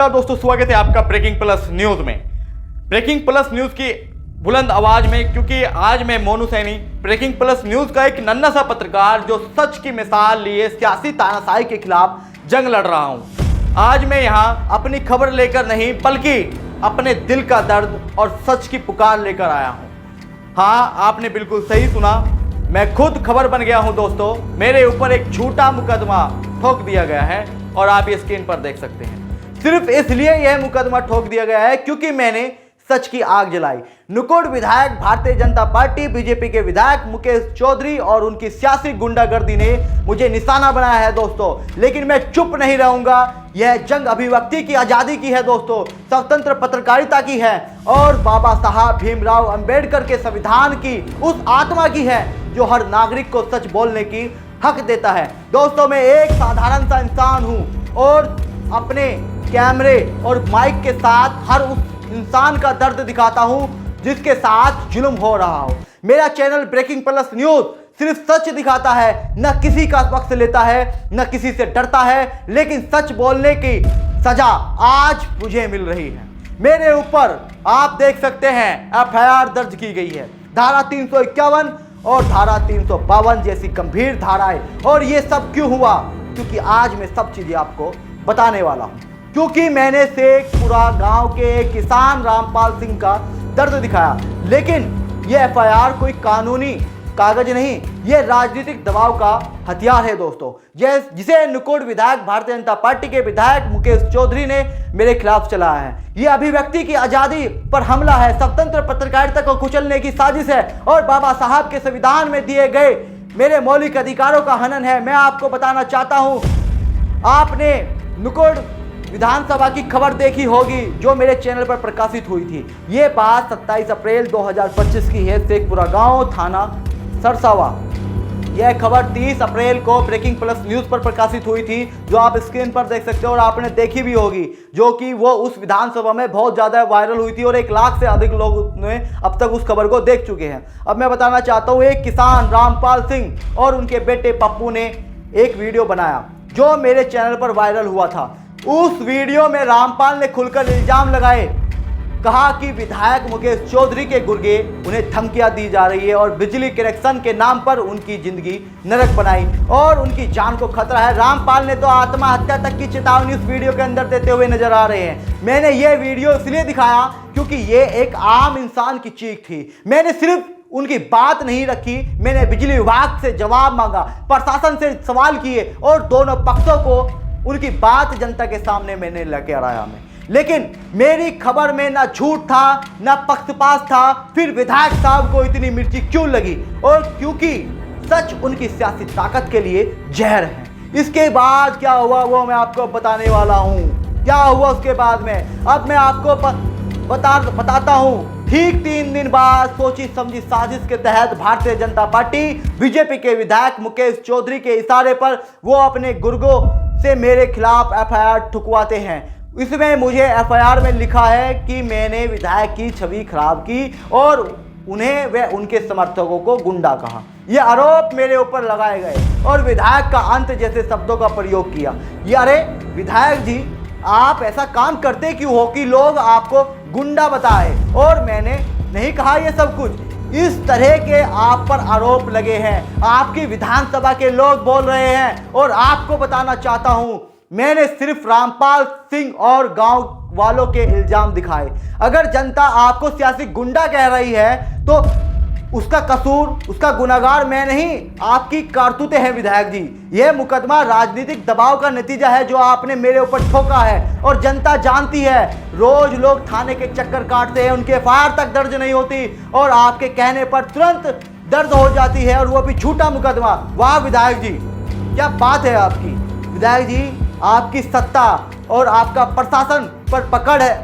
दोस्तों स्वागत है आपका ब्रेकिंग प्लस न्यूज में। ब्रेकिंग प्लस न्यूज की बुलंद आवाज में, क्योंकि आज मैं Monu Saini breaking plus news का एक नन्हा सा पत्रकार जो सच की मिसाल लिए सियासी तानाशाही के खिलाफ जंग लड़ रहा हूं। आज मैं यहां अपनी खबर लेकर नहीं बल्कि अपने दिल का दर्द और सच की पुकार लेकर आया हूं। हाँ, आपने बिल्कुल सही सुना, मैं खुद खबर बन गया हूं दोस्तों। मेरे ऊपर एक झूठा मुकदमा ठोक दिया गया है और आप ये स्क्रीन पर देख सकते हैं। सिर्फ इसलिए यह मुकदमा ठोक दिया गया है क्योंकि मैंने सच की आग जलाई। नुकोड़ विधायक भारतीय जनता पार्टी बीजेपी के विधायक मुकेश चौधरी और उनकी सियासी गुंडागर्दी ने मुझे निशाना बनाया है दोस्तों, लेकिन मैं चुप नहीं रहूंगा। यह जंग अभिव्यक्ति की आजादी की है दोस्तों, स्वतंत्र पत्रकारिता की है और बाबा साहब भीमराव अंबेडकर के संविधान की उस आत्मा की है जो हर नागरिक को सच बोलने की हक देता है। दोस्तों, मैं एक साधारण सा इंसान हूं और अपने कैमरे और माइक के साथ हर उस इंसान का दर्द दिखाता हूं जिसके साथ जुल्म हो रहा हो। मेरा चैनल ब्रेकिंग प्लस न्यूज सिर्फ सच दिखाता है, न किसी का पक्ष लेता है, न किसी से डरता है, लेकिन सच बोलने की सजा आज मुझे मिल रही है। मेरे ऊपर आप देख सकते हैं एफआईआर दर्ज की गई है, धारा 351 और धारा 352 जैसी गंभीर धाराएं। और ये सब क्यों हुआ? क्योंकि आज मैं सब चीजें आपको बताने वाला हूं, क्योंकि मैंने शेखपुरा गांव के एक किसान रामपाल सिंह का दर्द दिखाया। लेकिन यह एफआईआर कोई कानूनी कागज नहीं, यह राजनीतिक दबाव का हथियार है दोस्तों, जिसे नुकोड़ विधायक भारतीय जनता पार्टी के विधायक मुकेश चौधरी ने मेरे खिलाफ चलाया है। यह अभिव्यक्ति की आजादी पर हमला है, स्वतंत्र पत्रकारिता को कुचलने की साजिश है और बाबा साहब के संविधान में दिए गए मेरे मौलिक अधिकारों का हनन है। मैं आपको बताना चाहता हूं, आपने नुकोड़ विधानसभा की खबर देखी होगी जो मेरे चैनल पर प्रकाशित हुई थी। ये बात 27 अप्रैल 2025 की है, शेखपुरा गांव थाना सरसावा। यह खबर 30 अप्रैल को ब्रेकिंग प्लस न्यूज पर प्रकाशित हुई थी, जो आप स्क्रीन पर देख सकते हो और आपने देखी भी होगी, जो कि वो उस विधानसभा में बहुत ज़्यादा वायरल हुई थी और 1 लाख से अधिक लोग ने अब तक उस खबर को देख चुके हैं। अब मैं बताना चाहता हूँ, एक किसान रामपाल सिंह और उनके बेटे पप्पू ने एक वीडियो बनाया जो मेरे चैनल पर वायरल हुआ था। उस वीडियो में रामपाल ने खुलकर इल्जाम लगाए, कहा कि विधायक मुकेश चौधरी के गुर्गे उन्हें धमकियां दी जा रही है और बिजली कनेक्शन के नाम पर उनकी जिंदगी नरक बनाई और उनकी जान को खतरा है। रामपाल ने तो आत्महत्या तक की चेतावनी उस वीडियो के अंदर देते हुए नजर आ रहे हैं। मैंने ये वीडियो इसलिए दिखाया क्योंकि ये एक आम इंसान की चीख थी। मैंने सिर्फ उनकी बात नहीं रखी, मैंने बिजली विभाग से जवाब मांगा, प्रशासन से सवाल किए और दोनों पक्षों को उनकी बात जनता के सामने मैंने लेकर आया मैं। लेकिन मेरी खबर में ना झूठ था ना पक्षपात था। फिर विधायक साहब को इतनी मिर्ची क्यों लगी? और क्योंकि सच उनकी सियासी ताकत के लिए जहर है। इसके बाद क्या हुआ वो मैं आपको बताने वाला हूं। क्या हुआ उसके बाद में अब मैं आपको बताता हूं। ठीक 3 दिन बाद सोची समझी साजिश के तहत भारतीय जनता पार्टी बीजेपी के विधायक मुकेश चौधरी के इशारे पर वो अपने गुर्गों से मेरे खिलाफ एफआईआर ठुकवाते हैं। इसमें मुझे एफआईआर में लिखा है कि मैंने विधायक की छवि खराब की और उन्हें व उनके समर्थकों को गुंडा कहा। ये आरोप मेरे ऊपर लगाए गए और विधायक का अंत जैसे शब्दों का प्रयोग किया। ये अरे विधायक जी, आप ऐसा काम करते क्यों हो कि लोग आपको गुंडा बताए? और मैंने नहीं कहा ये सब कुछ। इस तरह के आप पर आरोप लगे हैं, आपकी विधानसभा के लोग बोल रहे हैं और आपको बताना चाहता हूं, मैंने सिर्फ रामपाल सिंह और गांव वालों के इल्जाम दिखाए। अगर जनता आपको सियासी गुंडा कह रही है तो उसका कसूर, उसका गुनाहगार मैं नहीं, आपकी कारतूतें हैं विधायक जी। यह मुकदमा राजनीतिक दबाव का नतीजा है जो आपने मेरे ऊपर ठोका है और जनता जानती है। रोज लोग थाने के चक्कर काटते हैं, उनके एफआईआर तक दर्ज नहीं होती और आपके कहने पर तुरंत दर्ज हो जाती है और वो भी झूठा मुकदमा। वाह विधायक जी, क्या बात है आपकी। विधायक जी, आपकी सत्ता और आपका प्रशासन पर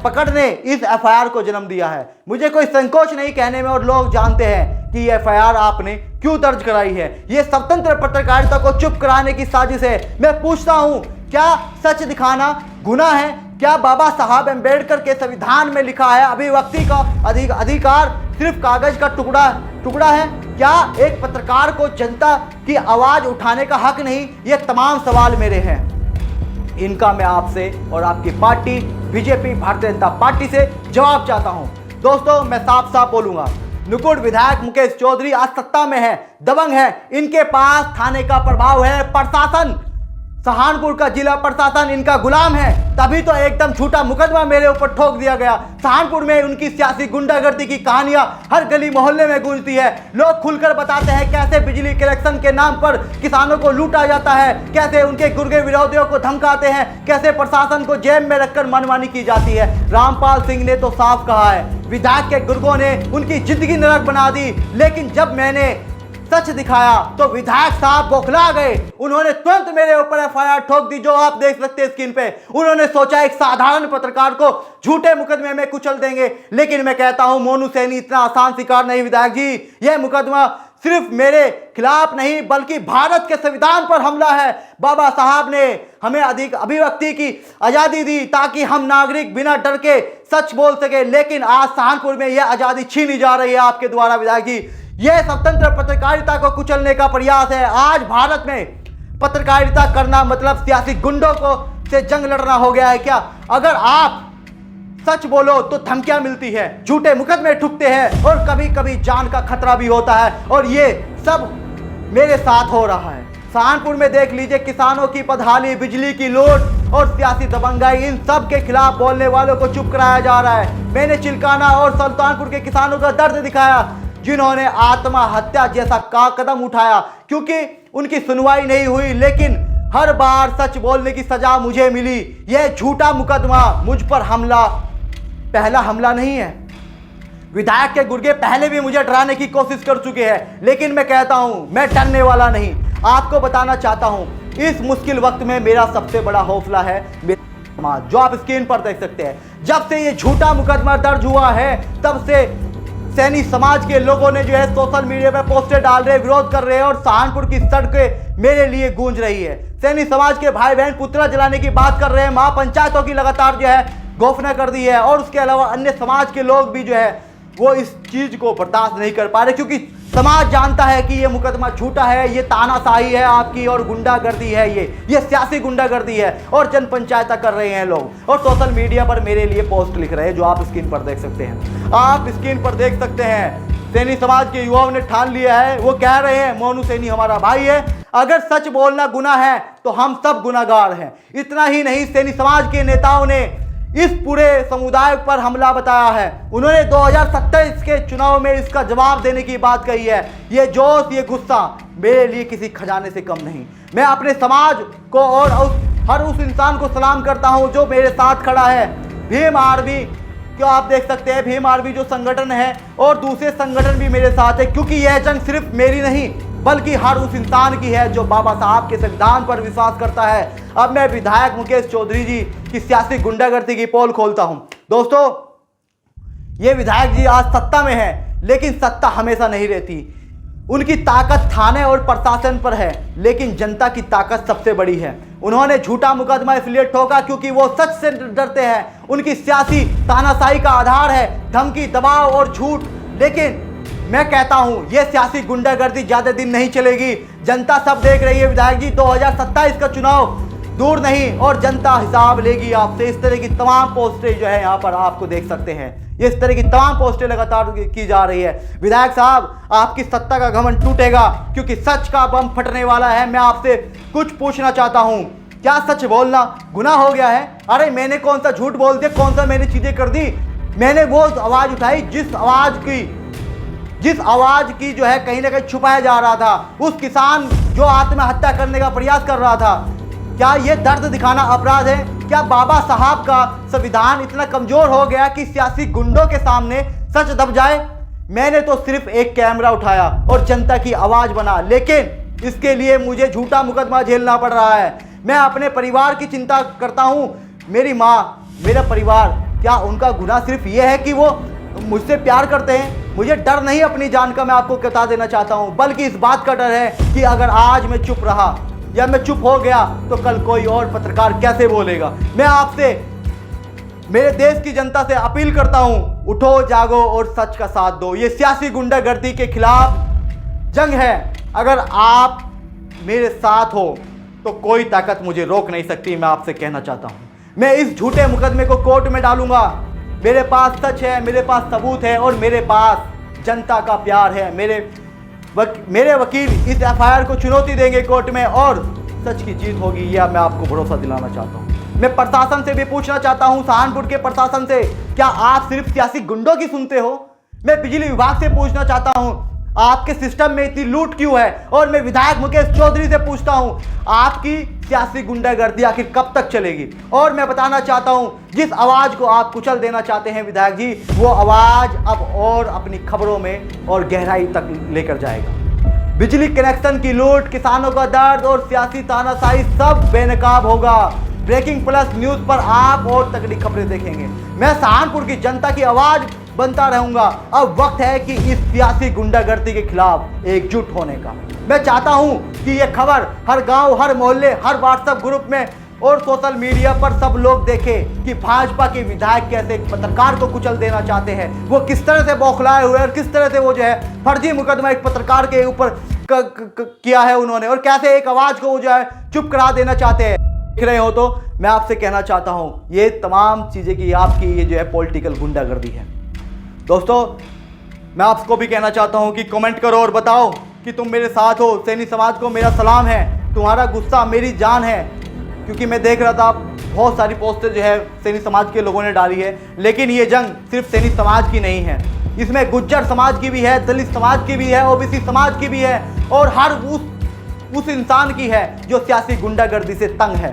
पकड़ ने इस एफआईआर को जन्म दिया है। मुझे कोई संकोच नहीं कहने में और लोग जानते हैं कि ये एफआईआर आपने क्यों दर्ज कराई है। ये स्वतंत्र पत्रकारिता को चुप कराने की साजिश है। मैं पूछता हूं, क्या सच दिखाना गुनाह है? क्या बाबा साहब अम्बेडकर के संविधान में लिखा है अभिव्यक्ति का अधिकार सिर्फ कागज का टुकड़ा है? क्या एक पत्रकार को जनता की आवाज उठाने का हक नहीं? ये तमाम सवाल मेरे हैं, इनका मैं आपसे और आपकी party BJP Bharatiya Janata party से जवाब चाहता हूं। दोस्तों, मैं साफ साफ बोलूंगा, नुकुड़ विधायक मुकेश चौधरी आज सत्ता में है, दबंग है, इनके पास थाने का प्रभाव है, प्रशासन, सहारनपुर का जिला प्रशासन इनका गुलाम है, तभी तो एकदम झूठा मुकदमा मेरे ऊपर ठोक दिया गया। सहारनपुर में उनकी सियासी गुंडागर्दी की कहानियां हर गली मोहल्ले में गूंजती है। लोग खुलकर बताते हैं कैसे बिजली कलेक्शन के नाम पर किसानों को लूटा जाता है, कैसे उनके गुर्गे विरोधियों को धमकाते हैं, कैसे प्रशासन को जेब में रखकर मनमानी की जाती है। रामपाल सिंह ने तो साफ कहा है, विधायक के गुर्गों ने उनकी जिंदगी नरक बना दी, लेकिन जब मैंने सच दिखाया तो विधायक साहब बौखला गए। उन्होंने तुरंत मेरे ऊपर एफआईआर ठोक दी, जो आप देख सकते हैं स्क्रीन पे। उन्होंने सोचा एक साधारण पत्रकार को झूठे मुकदमे में कुचल देंगे, लेकिन मैं कहता हूं मोनू सैनी इतना आसान शिकार नहीं विधायक जी। यह मुकदमा सिर्फ मेरे खिलाफ नहीं बल्कि भारत के संविधान पर हमला है। बाबा साहब ने हमें अधिक अभिव्यक्ति की आजादी दी ताकि हम नागरिक बिना डर के सच बोल सके, लेकिन आज सहारनपुर में यह आजादी छीनी जा रही है आपके द्वारा विधायक जी। यह स्वतंत्र पत्रकारिता को कुचलने का प्रयास है। आज भारत में पत्रकारिता करना मतलब सियासी गुंडों को से जंग लड़ना हो गया है क्या? अगर आप सच बोलो तो धमकियां मिलती है, झूठे मुकदमे ठुकते हैं और कभी कभी जान का खतरा भी होता है, और ये सब मेरे साथ हो रहा है। सहारनपुर में देख लीजिए, किसानों की बदहाली, बिजली की लूट और सियासी दबंगाई, इन सब के खिलाफ बोलने वालों को चुप कराया जा रहा है। मैंने चिल्काना और सुल्तानपुर के किसानों का दर्द दिखाया, जिन्होंने आत्महत्या जैसा कदम उठाया, क्योंकि उनकी सुनवाई नहीं हुई, लेकिन हर बार सच बोलने की सजा मुझे मिली। यह झूठा मुकदमा, मुझ पर हमला पहला हमला नहीं है। विधायक के गुर्गे पहले भी मुझे डराने की कोशिश कर चुके हैं, लेकिन मैं कहता हूं मैं डरने वाला नहीं। आपको बताना चाहता हूं, इस मुश्किल वक्त में मेरा सबसे बड़ा हौसला है मेरा समाज, जो आप स्क्रीन पर देख सकते हैं। जब से ये झूठा मुकदमा दर्ज हुआ है, तब से सैनी समाज के लोगों ने जो है सोशल मीडिया पर पोस्टर डाल रहे, विरोध कर रहे हैं, और सहारनपुर की सड़कें मेरे लिए गूंज रही है। सैनी समाज के भाई बहन पुतला जलाने की बात कर रहे हैं, महापंचायतों की लगातार जो है घोषणा कर दी है, और उसके अलावा अन्य समाज के लोग भी जो है वो इस चीज को बर्दाश्त नहीं कर पा रहे, क्योंकि समाज जानता है कि ये मुकदमा झूठा है, ये तानाशाही है आपकी, और गुंडागर्दी है, ये सियासी गुंडागर्दी है, और जन पंचायत कर रहे हैं लोग, और सोशल मीडिया पर मेरे लिए पोस्ट लिख रहे हैं, जो आप स्क्रीन पर देख सकते हैं। आप स्क्रीन पर देख सकते हैं, सैनी समाज के युवाओं ने ठान लिया है, वो कह रहे हैं मोनू सैनी हमारा भाई है, अगर सच बोलना गुनाह है तो हम सब गुनाहगार हैं। इतना ही नहीं, सैनी समाज के नेताओं ने इस पूरे समुदाय पर हमला बताया है। उन्होंने 2027 के चुनाव में इसका जवाब देने की बात कही है। ये जोश, ये गुस्सा मेरे लिए किसी खजाने से कम नहीं। मैं अपने समाज को और हर उस इंसान को सलाम करता हूं जो मेरे साथ खड़ा है। भीम आर्मी क्यों आप देख सकते हैं, भीम आर्मी जो संगठन है और दूसरे संगठन भी मेरे साथ है, क्योंकि यह जंग सिर्फ मेरी नहीं बल्कि हर उस इंसान की है जो बाबा साहब के संविधान पर विश्वास करता है। अब मैं विधायक मुकेश चौधरी जी की सियासी गुंडागर्दी की पोल खोलता हूं। दोस्तों, ये विधायक जी आज सत्ता में है, लेकिन सत्ता हमेशा नहीं रहती। उनकी ताकत थाने और प्रशासन पर है, लेकिन जनता की ताकत सबसे बड़ी है। उन्होंने झूठा मुकदमा इसलिए ठोका क्योंकि वो सच से डरते हैं। उनकी सियासी तानाशाही का आधार है धमकी, दबाव और झूठ। लेकिन मैं कहता हूं यह सियासी गुंडागर्दी ज्यादा दिन नहीं चलेगी। जनता सब देख रही है विधायक जी, 2027 का चुनाव दूर नहीं और जनता हिसाब लेगी आपसे। इस तरह की तमाम पोस्टें जो है यहाँ पर आपको देख सकते हैं, इस तरह की तमाम पोस्टें लगातार की जा रही है। विधायक साहब, आपकी सत्ता का घमंड टूटेगा क्योंकि सच का बम फटने वाला है। मैं आपसे कुछ पूछना चाहता हूं, क्या सच बोलना गुनाह हो गया है? अरे मैंने कौन सा झूठ बोल दिया, कौन सा मैंने चीजें कर दी? मैंने वो आवाज उठाई जिस आवाज की जो है कहीं ना कहीं छुपाया जा रहा था। उस किसान जो आत्महत्या करने का प्रयास कर रहा था, क्या यह दर्द दिखाना अपराध है? क्या बाबा साहब का संविधान इतना कमजोर हो गया कि सियासी गुंडों के सामने सच दब जाए? मैंने तो सिर्फ एक कैमरा उठाया और जनता की आवाज बना, लेकिन इसके लिए मुझे झूठा मुकदमा झेलना पड़ रहा है। मैं अपने परिवार की चिंता करता हूं। मेरी माँ, मेरा परिवार, क्या उनका गुनाह सिर्फ ये है कि वो मुझसे प्यार करते हैं? मुझे डर नहीं अपनी जान का, मैं आपको बता देना चाहता हूं, बल्कि इस बात का डर है कि अगर आज मैं चुप रहा या मैं चुप हो गया तो कल कोई और पत्रकार कैसे बोलेगा। मैं आपसे, मेरे देश की जनता से अपील करता हूं, उठो, जागो और सच का साथ दो। ये सियासी गुंडागर्दी के खिलाफ जंग है। अगर आप मेरे साथ हो तो कोई ताकत मुझे रोक नहीं सकती। मैं आपसे कहना चाहता हूं, मैं इस झूठे मुकदमे को कोर्ट में डालूंगा। मेरे पास सच है, मेरे पास सबूत है और मेरे पास जनता का प्यार है। मेरे वकील इस एफआईआर को चुनौती देंगे कोर्ट में और सच की जीत होगी, यह मैं आपको भरोसा दिलाना चाहता हूं। मैं प्रशासन से भी पूछना चाहता हूं, सहारनपुर के प्रशासन से, क्या आप सिर्फ सियासी गुंडों की सुनते हो? मैं बिजली विभाग से पूछना चाहता हूं, आपके सिस्टम में इतनी लूट क्यों है? और मैं विधायक मुकेश चौधरी से पूछता हूं, आपकी सियासी गुंडागर्दी आखिर कब तक चलेगी? और मैं बताना चाहता हूं, जिस आवाज को आप कुचल देना चाहते हैं विधायक जी, वो आवाज अब और अपनी खबरों में और गहराई तक लेकर जाएगा। बिजली कनेक्शन की लूट, किसानों का दर्द और सियासी तानाशाही सब बेनकाब होगा। ब्रेकिंग प्लस न्यूज पर आप और तगड़ी खबरें देखेंगे। मैं सहारनपुर की जनता की आवाज बनता रहूंगा। अब वक्त है कि इस सियासी गुंडागर्दी के खिलाफ एकजुट होने का। मैं चाहता हूं कि यह खबर हर गांव, हर मोहल्ले, हर व्हाट्सएप ग्रुप में और सोशल मीडिया पर सब लोग देखें कि भाजपा के विधायक कैसे एक पत्रकार को कुचल देना चाहते हैं, वो किस तरह से बौखलाए हुए और किस तरह से वो जो है फर्जी मुकदमा एक पत्रकार के ऊपर किया है उन्होंने, और कैसे एक आवाज को वो जो है चुप करा देना चाहते हैं। देख रहे हो तो मैं आपसे कहना चाहता हूं, ये तमाम चीजें की आपकी ये जो है पॉलिटिकल गुंडागर्दी है। दोस्तों, मैं आपको भी कहना चाहता हूं कि कमेंट करो और बताओ कि तुम मेरे साथ हो। सैनी समाज को मेरा सलाम है, तुम्हारा गुस्सा मेरी जान है, क्योंकि मैं देख रहा था बहुत सारी पोस्टर जो है सैनी समाज के लोगों ने डाली है। लेकिन ये जंग सिर्फ सैनी समाज की नहीं है, इसमें गुज्जर समाज की भी है, दलित समाज की भी है, ओबीसी समाज की भी है और हर उस इंसान की है जो सियासी गुंडागर्दी से तंग है।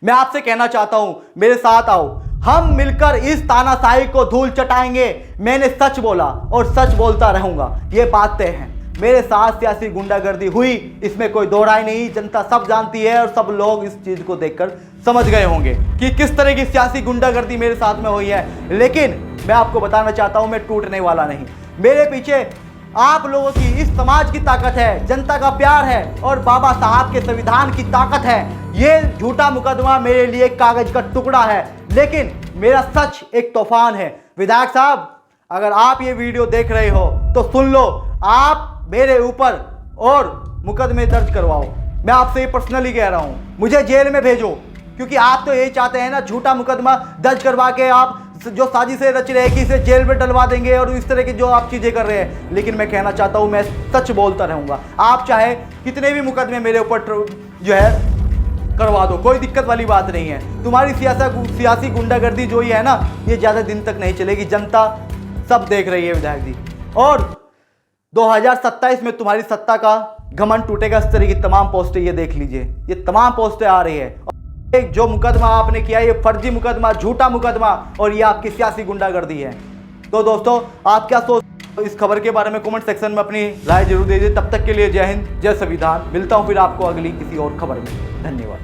मैं आपसे कहना चाहता हूं, मेरे साथ आओ, हम मिलकर इस तानाशाही को धूल चटाएंगे। मैंने सच बोला और सच बोलता रहूंगा, ये बात तय है। मेरे साथ सियासी गुंडागर्दी हुई, इसमें कोई दो राय नहीं, जनता सब जानती है और सब लोग इस चीज को देखकर समझ गए होंगे कि किस तरह की सियासी गुंडागर्दी मेरे साथ में हुई है। लेकिन मैं आपको बताना चाहता हूं, मैं टूटने वाला नहीं। मेरे पीछे आप लोगों की, इस समाज की ताकत है, जनता का प्यार है और बाबा साहब के संविधान की ताकत है। ये झूठा मुकदमा मेरे लिए एक कागज का टुकड़ा है, लेकिन मेरा सच एक तूफान है। विधायक साहब, अगर आप ये वीडियो देख रहे हो तो सुन लो, आप मेरे ऊपर और मुकदमे दर्ज करवाओ। मैं आपसे पर्सनली कह रहा हूं, मुझे जेल में भेजो, क्योंकि आप तो यही चाहते हैं ना, झूठा मुकदमा दर्ज करवा के आप जो साजिशें रच रहे हैं कि इसे जेल में डलवा देंगे और इस तरह की जो आप चीजें कर रहे हैं। लेकिन मैं कहना चाहता हूं, मैं सच बोलता रहूंगा। आप चाहे कितने भी मुकदमे मेरे ऊपर जो है करवा दो, कोई दिक्कत वाली बात नहीं है। तुम्हारी सियासी गुंडागर्दी जो ये है ना, ये ज्यादा दिन तक नहीं चलेगी। जनता सब देख रही है विधायक जी, और 2027 में तुम्हारी सत्ता का घमंड टूटेगा। इस तरह की तमाम पोस्टें ये देख लीजिए, ये तमाम पोस्टें आ रही है। जो मुकदमा आपने किया, ये फर्जी मुकदमा, झूठा मुकदमा और ये आपकी सियासी गुंडागर्दी है। तो दोस्तों, आप क्या सोचते इस खबर के बारे में? कमेंट सेक्शन में अपनी राय जरूर दीजिए। तब तक के लिए जय हिंद, जय संविधान। मिलता हूं फिर आपको अगली किसी और खबर में। धन्यवाद।